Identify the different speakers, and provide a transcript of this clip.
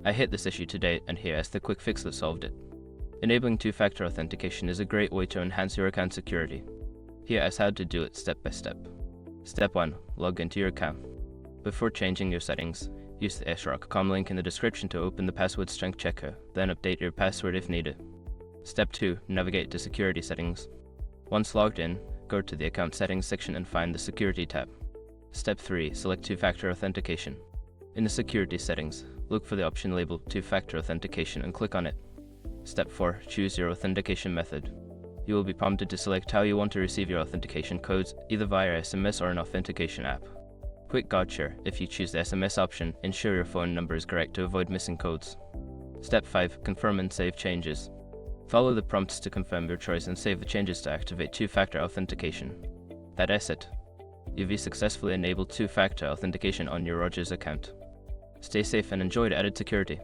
Speaker 1: I hit this issue today, and here is the quick fix that solved it. Enabling two-factor authentication is a great way to enhance your account security. Here is how to do it step by step. Step 1. Log into your account. Before changing your settings, use the srock.com link in the description to open the password strength checker, then update your password if needed. Step 2. Navigate to Security Settings. Once logged in, go to the Account Settings section and find the Security tab. Step 3. Select two-factor authentication. In the Security Settings, look for the option labeled Two-Factor Authentication and click on it. Step 4. Choose your authentication method. You will be prompted to select how you want to receive your authentication codes, either via SMS or an authentication app. Quick gotcha: if you choose the SMS option, ensure your phone number is correct to avoid missing codes. Step 5. Confirm and save changes. Follow the prompts to confirm your choice and save the changes to activate two-factor authentication. That is it. You've successfully enabled two-factor authentication on your Rogers account. Stay safe and enjoy the added security.